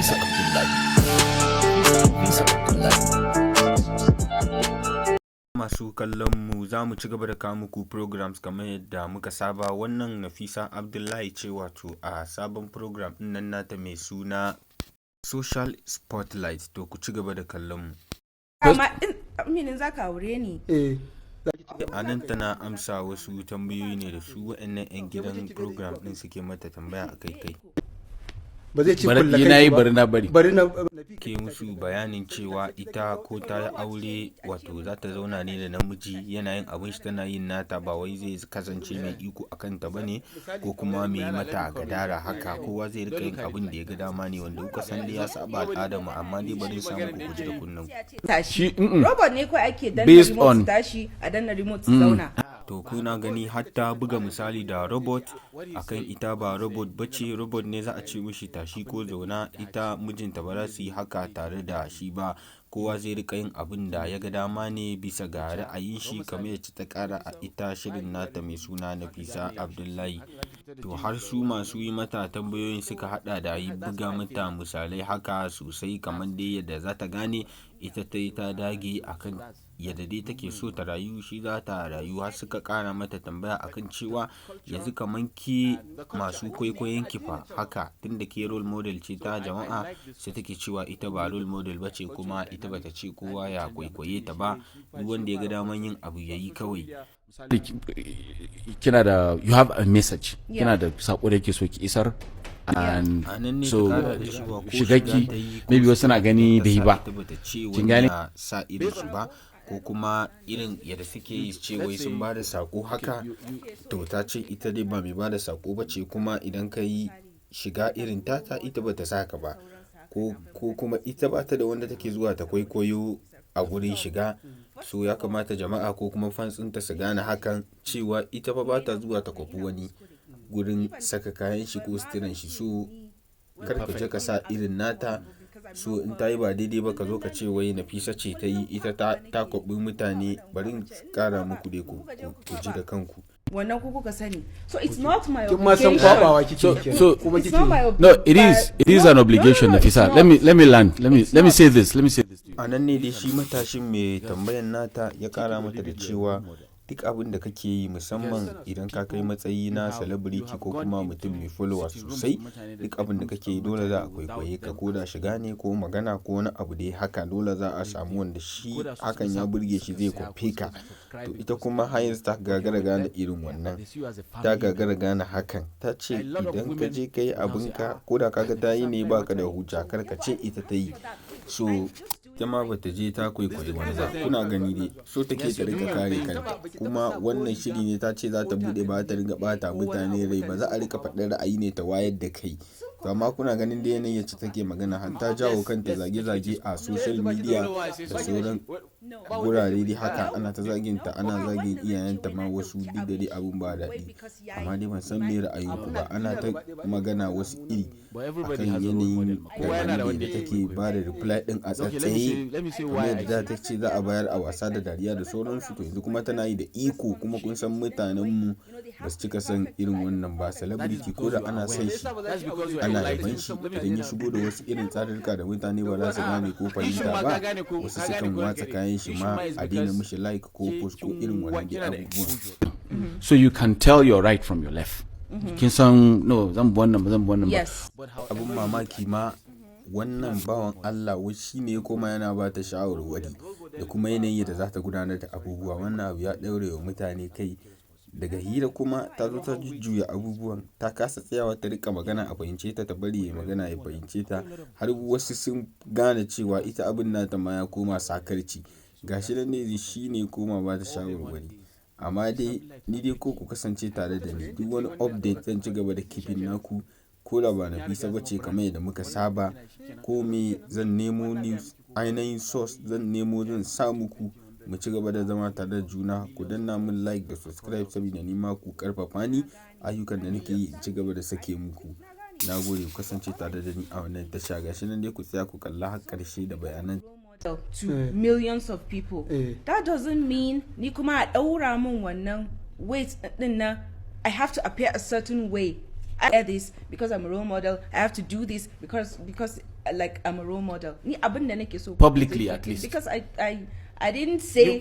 Nafisa Abdullahi. Nafisa Abdullahi. Masu kallon mu za mu ci gaba da kawo muku programs kamar yadda muka saba. Wannan Nafisa Abdullahi ce, wato a sabon program ɗin nan nata mai suna Social Spotlight. To ku ci gaba da kallon mu. Amma in za ka aure ni. A nan tana amsa wasu tambayoyi ne da su waɗannan 'yan gidan program ɗin suke mata tambaya a kai. Ba zai ci kulla kai ba. Bari na Ke musu bayanin cewa ita ko ta yi aure, wato za ta zauna ne da namiji yana yin abin shi tana yin nata, ba wai zai kasance mai iko a kanta ba ne ko kuma mai mata gadara haka. Kowa zai rika yin abin da ya ga dama ne, wanda kuka san dai ya saba al'adamu, amma dai bari samu ku guji da kunnen ku. Tashi. Robot ne kawai ake danna remote tashi a danna remote zauna. To kuna gani hatta buga misali da robot akan ita ba robot bace. Robot ne za a ce mishi tashi ko zauna, ita mijinta ba za su yi haka tare da shi ba. Kowa zai rika yin abin da ya ga dama ne bisa ga ra'ayin shi, kamar yadda ta kara a ita shirin nata mai suna Nafisa Abdullahi. To har su masu yi mata tambayoyin suka hada da yi buga mata misalai haka sosai, kamar dai yadda za ta gane ita ta dage akan yadda dai take so ta rayu, shi za ta rayu. Har suka kara mata tambaya akan cewa yanzu kamar ke masu kwaikwayon kifa haka, tunda ke role model ce ta jama'a, sai take cewa ita ba role model bace, kuma ita bata ce kowa ya kwaikwaye ta ba. Duk wanda ya ga daman yin abu yayi kawai. Kina da, you have a message, kina da sako da yake so ki isar, and so shigaki maybe wasu na gani bai ba, kin gane sa irin shi ba, ko kuma irin yadda suke yi ce wai sun ba da sako haka. To ta ce ita dai ba mai ba da sako ba ce, kuma idan ka yi shiga irin tata ita bata saka ba, ko kuma ita ba ta da wanda take zuwa ta kwaikwayo a gurin shiga. So ya kamata jama'a ko kuma fans ɗinta su gane hakan, cewa ita ba ta zuwa ta kwafi wani gurin saka kayan shi ko sitiran shi. So kar ka je ka sa irin nata. So in ta yi ba daidai ba ka zo ka ce wai Nafisa ce ta yi, ita ta kwaɓi mutane. Bari in kara muku dai ku ji da kanku. Wannan ku kuka sani. So it's not my kin ma san obligation. kwabawa kike So kuma It's kike. not my no, obligation. it is an obligation, No, Nafisa. it's Let me not. land. Let me say this. Let me say this to you. A nan ne dai shi matashin mai tambayan nata ya kara mata da cewa duk abin da kake yi, musamman idan ka kai matsayi na celebrity ko kuma mutum mai followers sosai, duk abin da kake yi dole za a kwaikwaye ka, ko da shiga ne ko magana ko wani abu dai haka. Dole za a samu wanda shi hakan ya burge shi zai kwafe ka. To ita kuma hayes ta gagara gane irin wannan, ta gagara gane hakan. Ta ce idan ka je ka yi abinka, ko da kaga ta yi ne baka da hujja, kar ka ce ita ta yi. So ita ma bata je ta kwaikwayi wani ba. Kuna gani dai, so take ta rika kare kanta. Kuma wannan shiri ne ta ce za ta bude, ba ta riga bata mutane rai ba, za a rika faɗar ra'ayi ne ta wayar da kai. To amma kuna ganin da yanayin yacce take magana, har ta jawo kanta zage-zage a social media da sauran gurare dai haka. Ana ta zaginta, ana zagin iyayenta ma wasu, duk da dai abun ba daɗi. Amma dai ban san me ra'ayinku ba. Ana ta magana wasu iri akan yanayin da take ba da reply din a tsatsaye, kuma yadda ta ce za a bayar a wasa da dariya da sauransu. To yanzu kuma tana yi da iko, kuma kun san mutanenmu ba su cika san irin wannan ba. Celebrity ko da ana son shi ana yaban shi, idan ya shigo da wasu irin tsarurruka da mutane ba za su gane ko fahimta ba, wasu sukan watsa kayan shi ma a daina mishi like ko post ko irin wannan dai abubuwan. So you can tell your right from your left. Kin san no, zan bi wannan ba. Yes. Abun mamaki ma, wannan bawan Allah wai shi ne ya koma yana ba ta shawarwari da kuma yanayin da za ta gudanar da abubuwa. Wannan abu ya ɗaure wa mutane kai. Daga hira kuma ta zo ta jujjuya abubuwan, ta kasa tsayawa ta rika magana a fahimce ta, ta bari ya magana ya fahimce ta. Har wasu sun gane cewa ita abin nata ma ya koma sakarci. Gashi nan ne shi ne koma ba ta shawarwari. Amma dai ni dai ko ku kasance tare da ni, duk wani update zan ci gaba da kifin naku, ko da ba Nafisa bace kamar yadda muka saba. Ko me zan nemo news, ainihin source zan nemo, zan sa muku. Mu ci gaba da zama tare da juna. Ku danna min like da subscribe, saboda ni ma ku karfafa ni ayyukan da nake yi in ci gaba da sake muku. Na gode, ku kasance tare da ni a wannan tasha. Gashi nan dai ku tsaya ku kalla har karshe da bayanan. To millions of people. That doesn't mean ni kuma a daura min wannan weight din na I have to appear a certain way I wear this because I'm a role model. I have to do this because like I'm a role model. Ni abin da nake so publicly at least. Because I didn't say